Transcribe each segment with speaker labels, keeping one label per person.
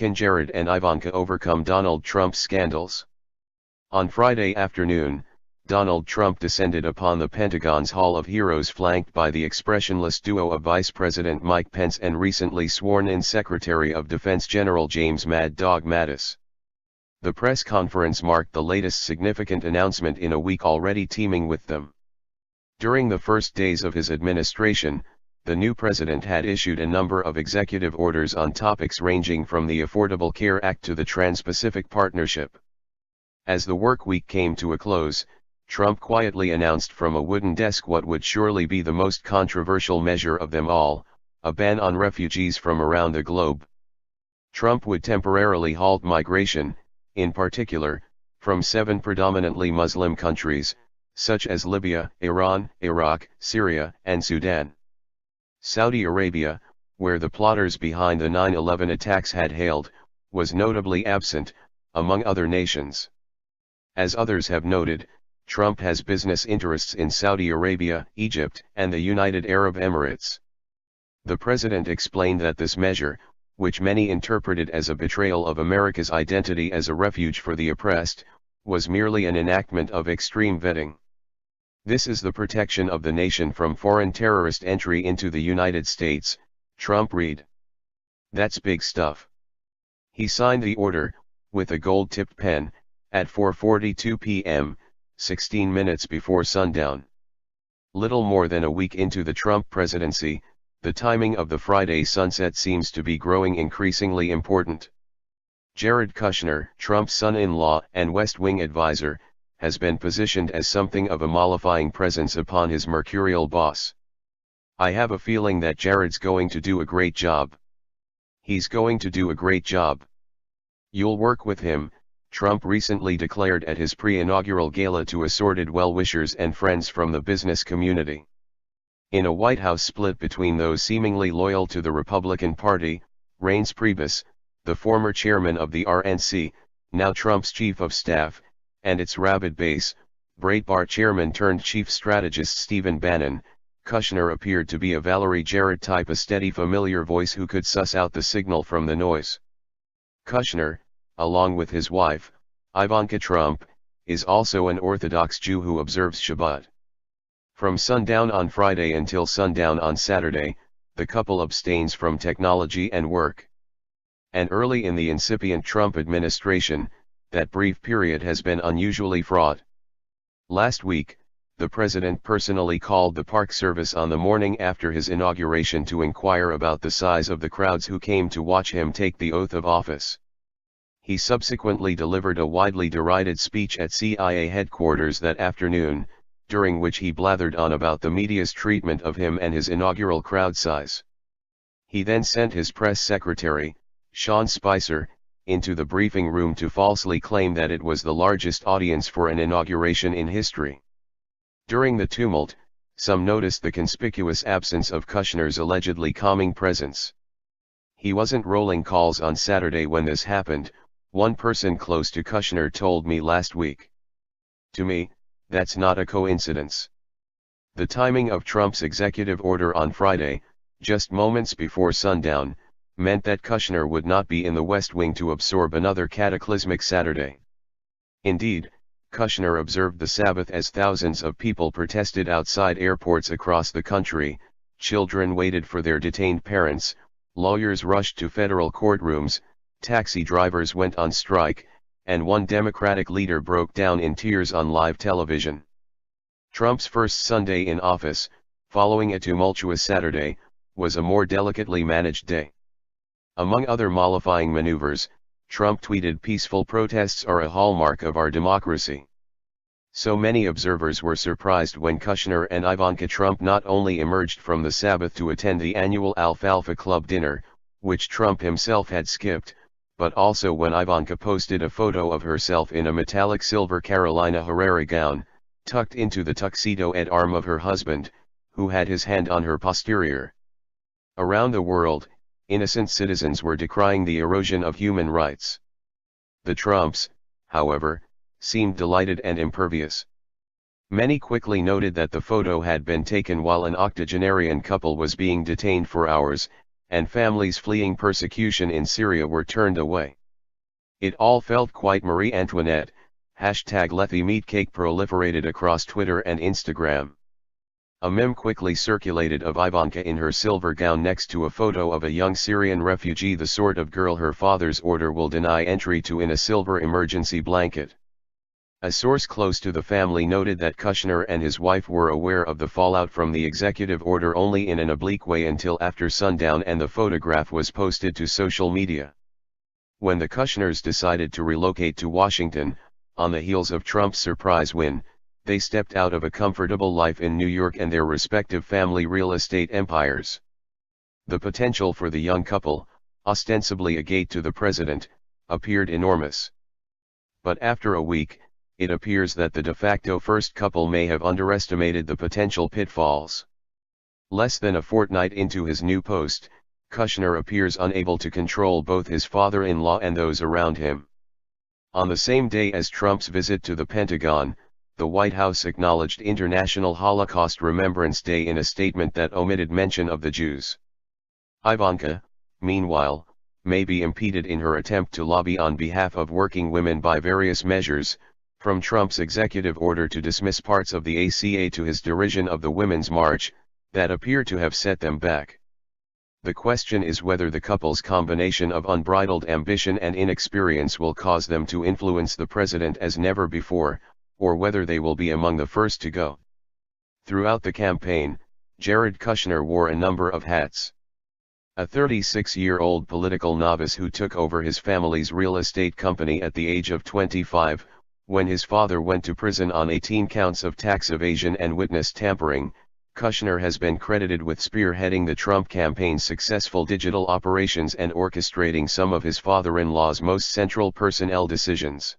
Speaker 1: Can Jared and Ivanka overcome Donald Trump's scandals? On Friday afternoon, Donald Trump descended upon the Pentagon's Hall of Heroes flanked by the expressionless duo of Vice President Mike Pence and recently sworn-in Secretary of Defense General James "Mad Dog" Mattis. The press conference marked the latest significant announcement in a week already teeming with them. During the first days of his administration, the new president had issued a number of executive orders on topics ranging from the Affordable Care Act to the Trans-Pacific Partnership. As the work week came to a close, Trump quietly announced from a wooden desk what would surely be the most controversial measure of them all, a ban on refugees from around the globe. Trump would temporarily halt migration, in particular, from 7 predominantly Muslim countries, such as Libya, Iran, Iraq, Syria, and Sudan. Saudi Arabia, where the plotters behind the 9/11 attacks had hailed, was notably absent, among other nations. As others have noted, Trump has business interests in Saudi Arabia, Egypt, and the United Arab Emirates. The president explained that this measure, which many interpreted as a betrayal of America's identity as a refuge for the oppressed, was merely an enactment of extreme vetting. This is the protection of the nation from foreign terrorist entry into the United States, Trump read. That's big stuff. He signed the order, with a gold-tipped pen, at 4:42 p.m., 16 minutes before sundown. Little more than a week into the Trump presidency, the timing of the Friday sunset seems to be growing increasingly important. Jared Kushner, Trump's son-in-law and West Wing advisor, has been positioned as something of a mollifying presence upon his mercurial boss. I have a feeling that Jared's going to do a great job. He's going to do a great job. You'll work with him, Trump recently declared at his pre-inaugural gala to assorted well-wishers and friends from the business community. In a White House split between those seemingly loyal to the Republican Party, Reince Priebus, the former chairman of the RNC, now Trump's chief of staff, and its rabid base, Breitbart chairman turned chief strategist Stephen Bannon, Kushner appeared to be a Valerie Jarrett type, a steady familiar voice who could suss out the signal from the noise. Kushner, along with his wife, IVanka Trump, is also an Orthodox Jew who observes Shabbat. From sundown on Friday until sundown on Saturday, the couple abstains from technology and work. And early in the incipient Trump administration, that brief period has been unusually fraught. Last week, the president personally called the Park Service on the morning after his inauguration to inquire about the size of the crowds who came to watch him take the oath of office. He subsequently delivered a widely derided speech at CIA headquarters that afternoon, during which he blathered on about the media's treatment of him and his inaugural crowd size. He then sent his press secretary, Sean Spicer, into the briefing room to falsely claim that it was the largest audience for an inauguration in history. During the tumult, some noticed the conspicuous absence of Kushner's allegedly calming presence. He wasn't rolling calls on Saturday when this happened, one person close to Kushner told me last week. To me, that's not a coincidence. The timing of Trump's executive order on Friday, just moments before sundown, meant that Kushner would not be in the West Wing to absorb another cataclysmic Saturday. Indeed, Kushner observed the Sabbath as thousands of people protested outside airports across the country, children waited for their detained parents, lawyers rushed to federal courtrooms, taxi drivers went on strike, and one Democratic leader broke down in tears on live television. Trump's first Sunday in office, following a tumultuous Saturday, was a more delicately managed day. Among other mollifying maneuvers, Trump tweeted, "Peaceful protests are a hallmark of our democracy." So many observers were surprised when Kushner and Ivanka Trump not only emerged from the Sabbath to attend the annual Alfalfa Club dinner, which Trump himself had skipped, but also when Ivanka posted a photo of herself in a metallic silver Carolina Herrera gown, tucked into the tuxedo-ed arm of her husband, who had his hand on her posterior. Around the world, innocent citizens were decrying the erosion of human rights. The Trumps, however, seemed delighted and impervious. Many quickly noted that the photo had been taken while an octogenarian couple was being detained for hours, and families fleeing persecution in Syria were turned away. It all felt quite Marie Antoinette. Hashtag Let the Meat Cake proliferated across Twitter and Instagram. A meme quickly circulated of Ivanka in her silver gown next to a photo of a young Syrian refugee, the sort of girl her father's order will deny entry to, in a silver emergency blanket. A source close to the family noted that Kushner and his wife were aware of the fallout from the executive order only in an oblique way until after sundown, and the photograph was posted to social media. When the Kushners decided to relocate to Washington, on the heels of Trump's surprise win, they stepped out of a comfortable life in New York and their respective family real estate empires. The potential for the young couple, ostensibly a gate to the president, appeared enormous. But after a week, it appears that the de facto first couple may have underestimated the potential pitfalls. Less than a fortnight into his new post, Kushner appears unable to control both his father-in-law and those around him. On the same day as Trump's visit to the Pentagon, the White House acknowledged International Holocaust Remembrance Day in a statement that omitted mention of the Jews. Ivanka, meanwhile, may be impeded in her attempt to lobby on behalf of working women by various measures, from Trump's executive order to dismiss parts of the ACA to his derision of the Women's March, that appear to have set them back. The question is whether the couple's combination of unbridled ambition and inexperience will cause them to influence the president as never before, or whether they will be among the first to go. Throughout the campaign, Jared Kushner wore a number of hats. A 36-year-old political novice who took over his family's real estate company at the age of 25, when his father went to prison on 18 counts of tax evasion and witness tampering, Kushner has been credited with spearheading the Trump campaign's successful digital operations and orchestrating some of his father-in-law's most central personnel decisions.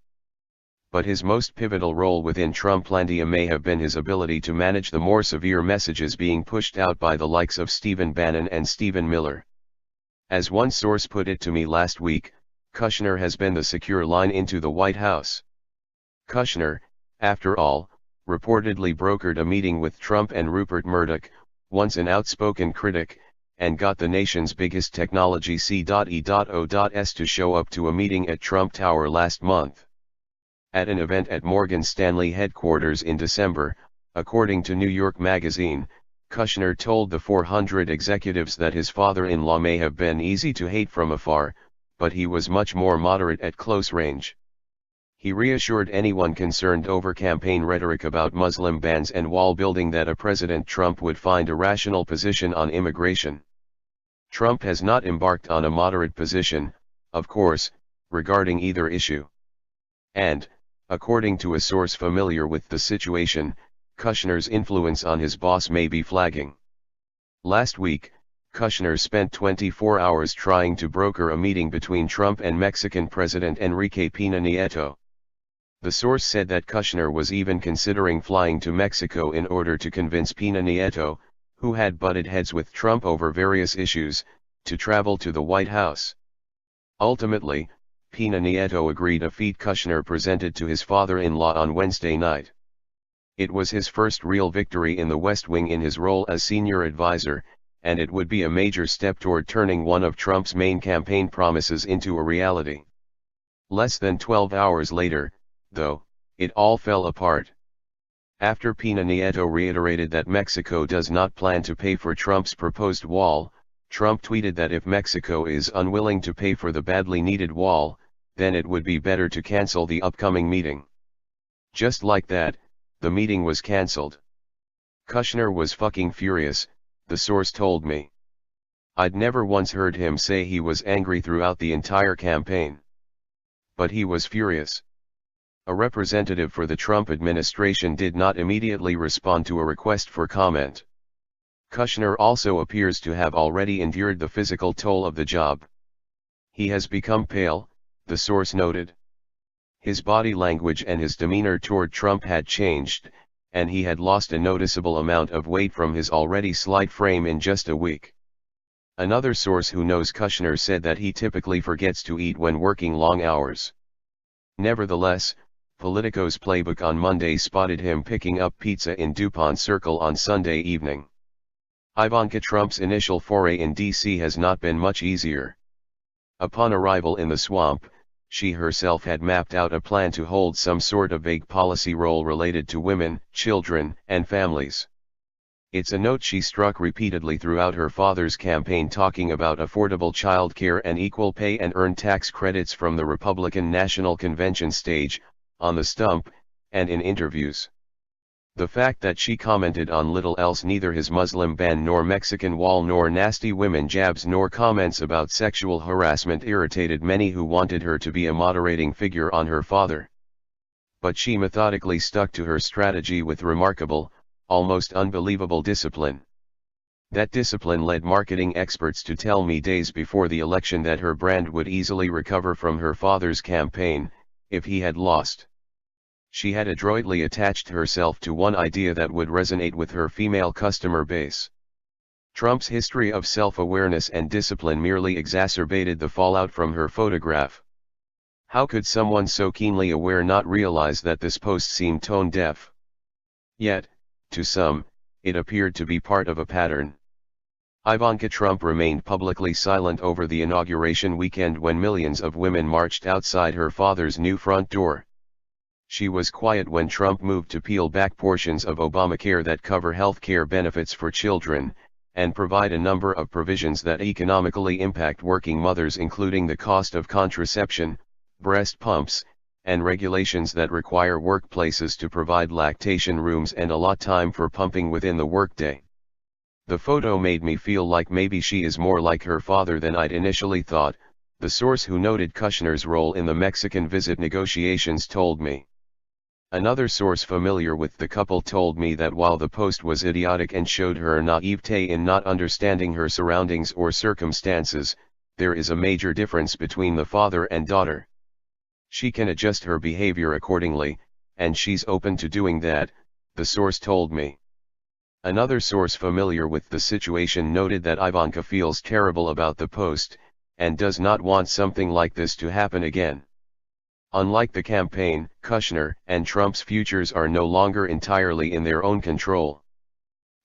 Speaker 1: But his most pivotal role within Trumplandia may have been his ability to manage the more severe messages being pushed out by the likes of Stephen Bannon and Stephen Miller. As one source put it to me last week, Kushner has been the secure line into the White House. Kushner, after all, reportedly brokered a meeting with Trump and Rupert Murdoch, once an outspoken critic, and got the nation's biggest technology C.E.O.S to show up to a meeting at Trump Tower last month. At an event at Morgan Stanley headquarters in December, according to New York Magazine, Kushner told the 400 executives that his father-in-law may have been easy to hate from afar, but he was much more moderate at close range. He reassured anyone concerned over campaign rhetoric about Muslim bans and wall building that a President Trump would find a rational position on immigration. Trump has not embarked on a moderate position, of course, regarding either issue. And, according to a source familiar with the situation, Kushner's influence on his boss may be flagging. Last week, Kushner spent 24 hours trying to broker a meeting between Trump and Mexican President Enrique Peña Nieto. The source said that Kushner was even considering flying to Mexico in order to convince Peña Nieto, who had butted heads with Trump over various issues, to travel to the White House. Ultimately, Peña Nieto agreed, a feat Kushner presented to his father-in-law on Wednesday night. It was his first real victory in the West Wing in his role as senior advisor, and it would be a major step toward turning one of Trump's main campaign promises into a reality. Less than 12 hours later, though, it all fell apart. After Peña Nieto reiterated that Mexico does not plan to pay for Trump's proposed wall, Trump tweeted that if Mexico is unwilling to pay for the badly needed wall, then it would be better to cancel the upcoming meeting. Just like that, the meeting was cancelled. Kushner was fucking furious, the source told me. I'd never once heard him say he was angry throughout the entire campaign. But he was furious. A representative for the Trump administration did not immediately respond to a request for comment. Kushner also appears to have already endured the physical toll of the job. He has become pale, the source noted. His body language and his demeanor toward Trump had changed, and he had lost a noticeable amount of weight from his already slight frame in just a week. Another source who knows Kushner said that he typically forgets to eat when working long hours. Nevertheless, Politico's playbook on Monday spotted him picking up pizza in DuPont Circle on Sunday evening. Ivanka Trump's initial foray in D.C. has not been much easier. Upon arrival in the swamp, she herself had mapped out a plan to hold some sort of vague policy role related to women, children, and families. It's a note she struck repeatedly throughout her father's campaign, talking about affordable childcare and equal pay, and earned tax credits from the Republican National Convention stage, on the stump, and in interviews. The fact that she commented on little else, neither his Muslim ban nor Mexican wall nor nasty women jabs nor comments about sexual harassment, irritated many who wanted her to be a moderating figure on her father. But she methodically stuck to her strategy with remarkable, almost unbelievable discipline. That discipline led marketing experts to tell me days before the election that her brand would easily recover from her father's campaign, if he had lost. She had adroitly attached herself to one idea that would resonate with her female customer base. Trump's history of self-awareness and discipline merely exacerbated the fallout from her photograph. How could someone so keenly aware not realize that this post seemed tone-deaf? Yet, to some, it appeared to be part of a pattern. Ivanka Trump remained publicly silent over the inauguration weekend when millions of women marched outside her father's new front door. She was quiet when Trump moved to peel back portions of Obamacare that cover health care benefits for children, and provide a number of provisions that economically impact working mothers, including the cost of contraception, breast pumps, and regulations that require workplaces to provide lactation rooms and allot time for pumping within the workday. The photo made me feel like maybe she is more like her father than I'd initially thought, the source who noted Kushner's role in the Mexican visit negotiations told me. Another source familiar with the couple told me that while the post was idiotic and showed her naivete in not understanding her surroundings or circumstances, there is a major difference between the father and daughter. She can adjust her behavior accordingly, and she's open to doing that, the source told me. Another source familiar with the situation noted that Ivanka feels terrible about the post, and does not want something like this to happen again. Unlike the campaign, Kushner and Trump's futures are no longer entirely in their own control.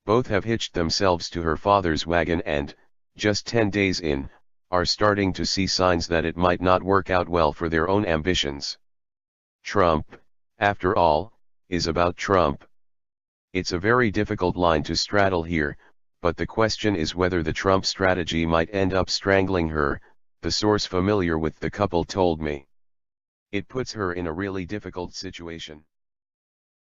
Speaker 1: Both have hitched themselves to her father's wagon and, just 10 days in, are starting to see signs that it might not work out well for their own ambitions. Trump, after all, is about Trump. It's a very difficult line to straddle here, but the question is whether the Trump strategy might end up strangling her, the source familiar with the couple told me. It puts her in a really difficult situation.